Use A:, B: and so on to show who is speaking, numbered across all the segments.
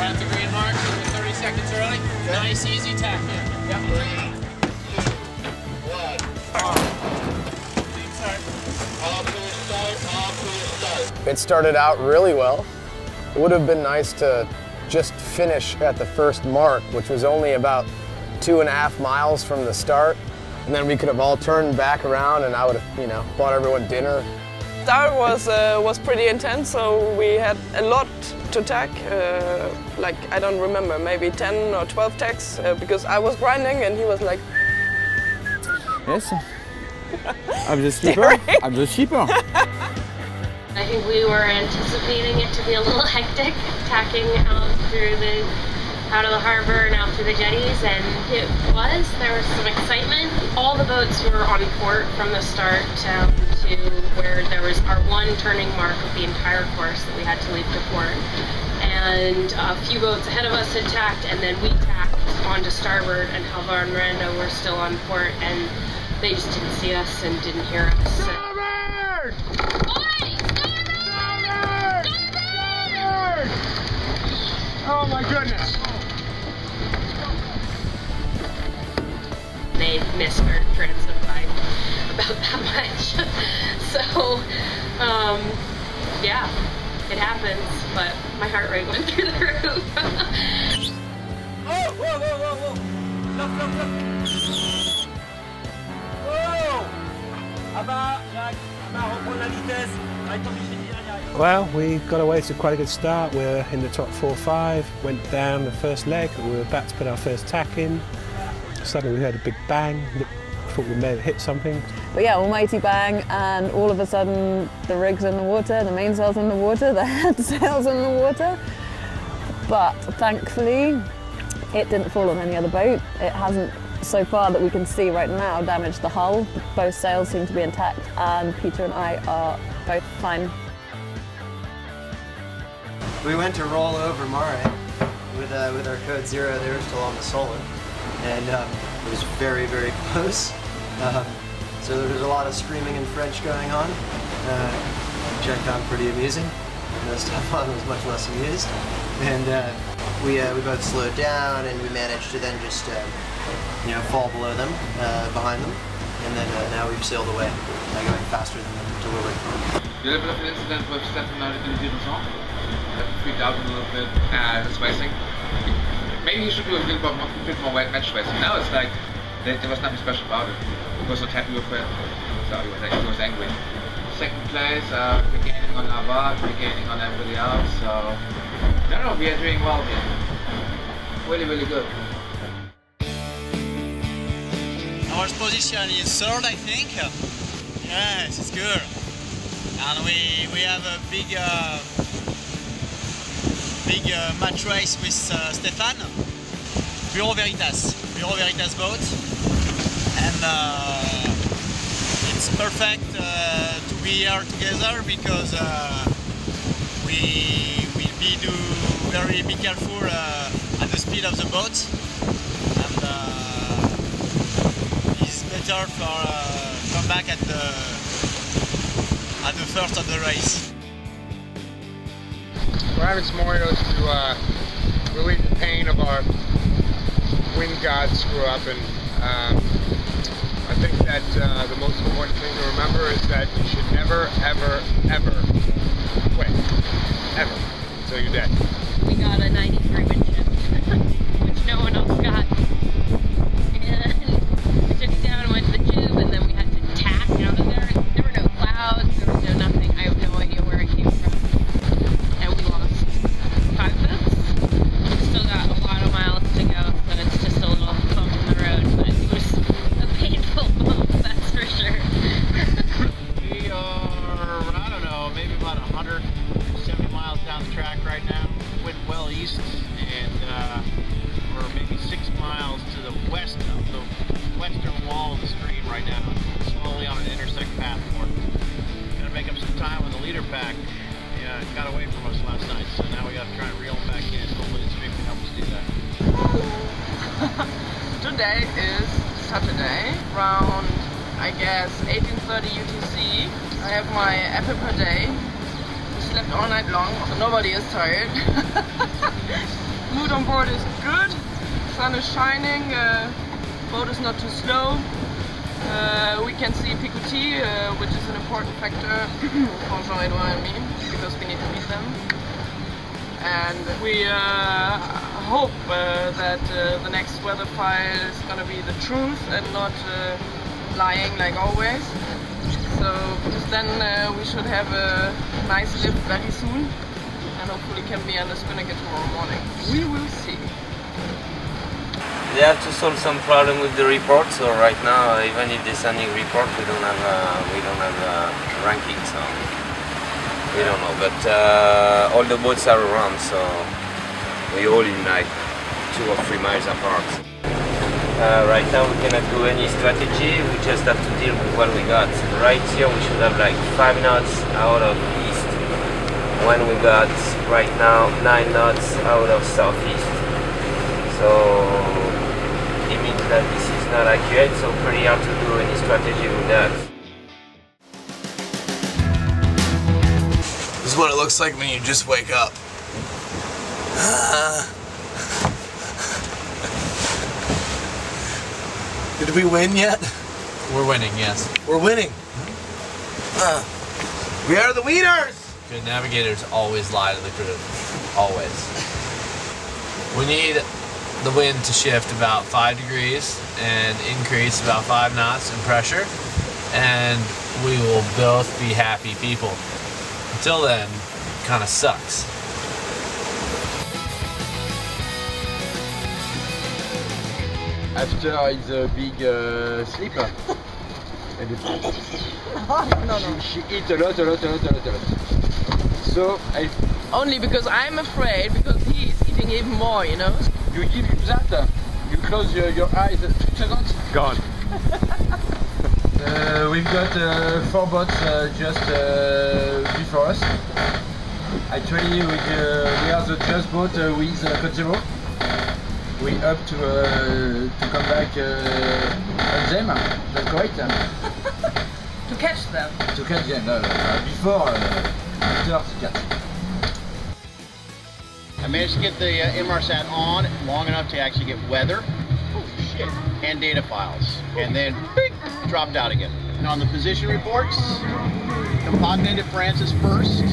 A: We're at the green mark. We're 30 seconds early. Okay. Nice, easy tack here. Yep. 3, 2, 1.
B: It started out really well. It would have been nice to just finish at the first mark, which was only about 2.5 miles from the start. And then we could have all turned back around and I would have, bought everyone dinner.
C: Start was pretty intense, so we had a lot to tack, like I don't remember, maybe 10 or 12 tacks, because I was grinding and he was like...
D: Yes, I'm the skipper. I'm the skipper.
E: I think we were anticipating it to be a little hectic, tacking out of the harbor and out through the jetties, and it was. There was some excitement. All the boats were on port from the start to where there was our one turning mark of the entire course that we had to leave to port. And a few boats ahead of us had tacked, and then we tacked onto starboard, and Halvar and Miranda were still on port, and they just didn't see us and didn't hear us.
A: Starboard! Oh my goodness!
E: They missed our transit by about that much. So, yeah, it happens, but my heart rate went through the roof.
A: Oh, whoa, whoa, whoa, whoa! Look, look, look! Whoa! Reprendre la vitesse.
F: Well, we got away to quite a good start. We're in the top 4 or 5, went down the first leg, we were about to put our first tack in. Suddenly we heard a big bang, thought we may have hit something.
G: But yeah, almighty bang, and all of a sudden the rig's in the water, the mainsail's in the water, the head sail's in the water. But thankfully, it didn't fall on any other boat. It hasn't, so far that we can see right now, damaged the hull. Both sails seem to be intact, and Peter and I are both fine.
H: We went to roll over Mare with our code 0. They were still on the Solent, and it was very, very close. So there was a lot of screaming in French going on, which I found pretty amusing. And Stefan was much less amused. And we both slowed down, and we managed to then just fall below them, behind them, and then now we've sailed away, going faster than them to Lily.
I: You had a bit of an incident with Stefan in the dirigeant. That freaked out a little bit. His racing. Maybe you should do a bit more match racing. Now it's like there was nothing special about it. He was not happy with it, so he was angry. Second place, we're gaining on Harvard, we're gaining on everybody else. So no, we are doing well here. Really, really good.
J: Our position is third, I think. Yes, it's good. And we have a big match race with Stefan. Bureau Veritas boat. And it's perfect to be here together because we will be careful at the speed of the boat. And it's better for come back at the first of the race.
A: We're having some Oreos to relieve the pain of our wind god screw up, and I think that the most important thing to remember is that you should never, ever, ever quit. Ever. Until you're dead.
E: We got a 93 wind chip, which no one else got. And we took it down and went to the jib, and then we had to tack. There were no clouds, there was no nothing. I have no idea where it came from. And we lost 5 boats. We've still got a lot of miles to go, so it's just a little bump in the road, but it was a painful bump, that's for sure.
J: We are, I don't know, maybe about 170 miles down the track right now. Went well east, and we're maybe 6 miles to the west of the western wall of the stream right now, slowly on an intersect path north. Gonna make up some time with the leader pack. Yeah, it got away from us last night, so now we gotta try and reel them back in. Hopefully the stream can help us do that.
C: Today is Saturday, around, I guess, 18:30 UTC. I have my apple per day. We slept all night long, so nobody is tired. mood on board is good. Sun is shining. Boat is not too slow. We can see Picoty, which is an important factor for Jean-Edouard and me, because we need to beat them. And we hope that the next weather file is going to be the truth and not lying like always. So because then we should have a nice lift very soon, and hopefully can be on the spinnaker tomorrow morning. We will see.
K: They have to solve some problem with the report. So right now, even if they're sending report, we don't have a ranking. So we don't know. But all the boats are around, so we all in like 2 or 3 miles apart. Right now we cannot do any strategy. We just have to deal with what we got. Right here we should have like 5 knots out of east, when we got right now 9 knots out of southeast. So it means that this is not accurate, so pretty hard to do any strategy with that.
B: This is what it looks like when you just wake up. Did we win yet?
L: We're winning, yes.
B: We're winning. We are the winners!
L: Good navigators always lie to the crew. Always. We need the wind to shift about 5 degrees and increase about 5 knots in pressure, and we will both be happy people. Until then, it kind of sucks.
D: After it's a big sleeper. She eats a lot. So
C: only because I'm afraid, because he is eating even more, you know.
D: You give that, you close your eyes 2 seconds. Gone. We've got 4 boats just before us. Actually, we are the just boat with Code Zero. We hope to come back on them. That's correct.
C: To catch them.
D: To catch them, no, before after the catch.
J: I managed to get the Inmarsat on long enough to actually get weather and data files, and then beep, dropped out again. And on the position reports, Compagnated Francis first,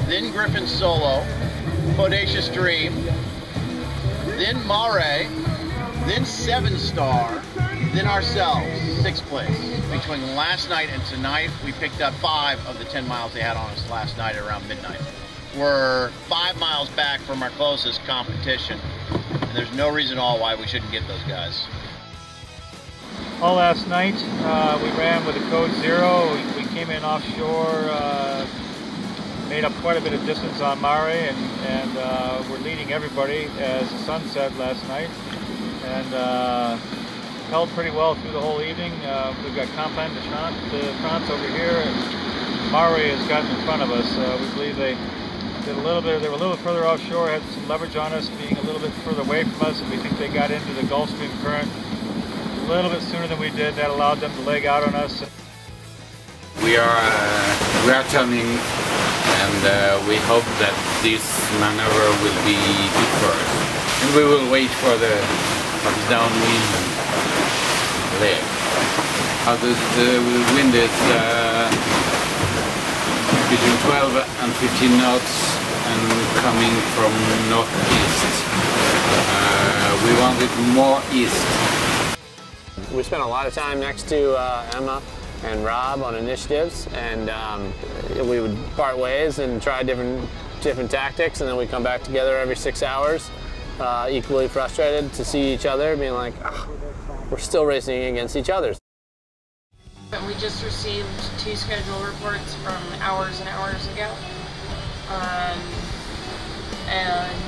J: then Griffin Solo, Bodacious Dream, then Mare, then 7 Star, then ourselves, 6th place. Between last night and tonight, we picked up 5 of the 10 miles they had on us last night at around midnight. We're 5 miles back from our closest competition, and there's no reason at all why we shouldn't get those guys.
M: All last night, we ran with a Code Zero. We came in offshore, made up quite a bit of distance on Mare, and we're leading everybody as the sun set last night, and held pretty well through the whole evening. We've got Compagne de France over here, and Mare has gotten in front of us. We believe they were a little further offshore, had some leverage on us, being a little bit further away from us, and we think they got into the Gulf Stream current a little bit sooner than we did. That allowed them to leg out on us.
N: We are turning, and we hope that this maneuver will be good for us. And we will wait for the downwind leg. The wind is between 12 and 15 knots and coming from northeast. We want it more east.
B: We spent a lot of time next to Emma and Rob on initiatives, and we would part ways and try different tactics, and then we'd come back together every 6 hours, equally frustrated to see each other, being like, oh, we're still racing against each other.
E: We just received 2 schedule reports from hours and hours ago, and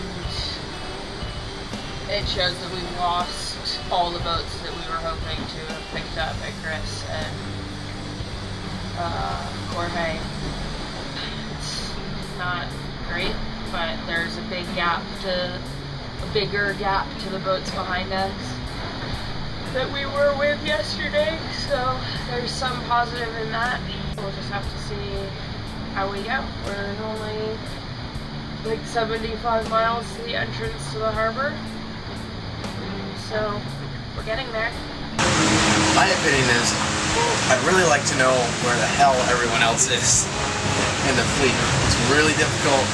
E: it shows that we lost all the boats that we were hoping to have picked up at Chris and Jorge. It's not great, but there's a bigger gap to the boats behind us that we were with yesterday, so there's some positive in that. We'll just have to see how we go. We're
C: like 75 miles to the entrance to the harbor. So we're getting there.
B: My opinion is, I'd really like to know where the hell everyone else is in the fleet. It's really difficult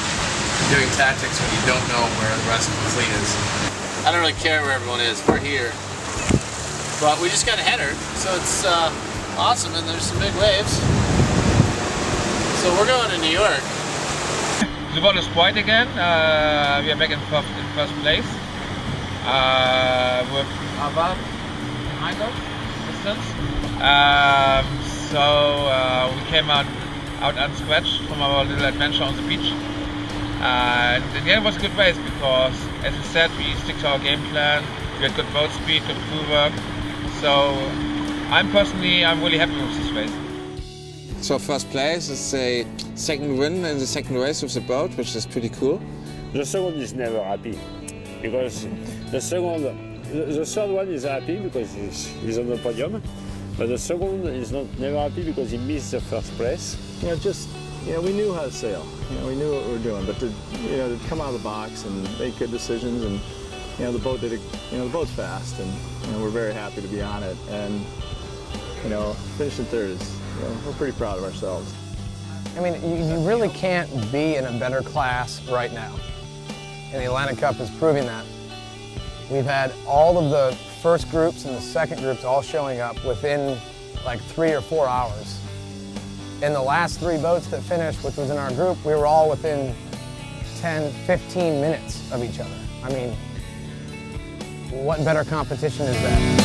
B: doing tactics when you don't know where the rest of the fleet is.
L: I don't really care where everyone is. We're here. But we just got a header, so it's awesome, and there's some big waves. So we're going to New York.
I: The ball is bright again. We are back in first place. With Ava behind us, distance. So we came out unscratched from our little adventure on the beach. And in the end it was a good race because, as I said, we stick to our game plan. We had good boat speed, good crew work. So I'm really happy with this race.
O: So first place is a second win in the second race with the boat, which is pretty cool.
P: The second is never happy because the third one is happy because he's on the podium, but the second is never happy because he missed the first place.
Q: We knew how to sail. We knew what we were doing, but to come out of the box and make good decisions, and the boat did it. The boat's fast, and we're very happy to be on it. And finishing third is, we're pretty proud of ourselves.
B: I mean, you really can't be in a better class right now. And the Atlantic Cup is proving that. We've had all of the first groups and the second groups all showing up within like 3 or 4 hours. In the last 3 boats that finished, which was in our group, we were all within 10, 15 minutes of each other. I mean, what better competition is that?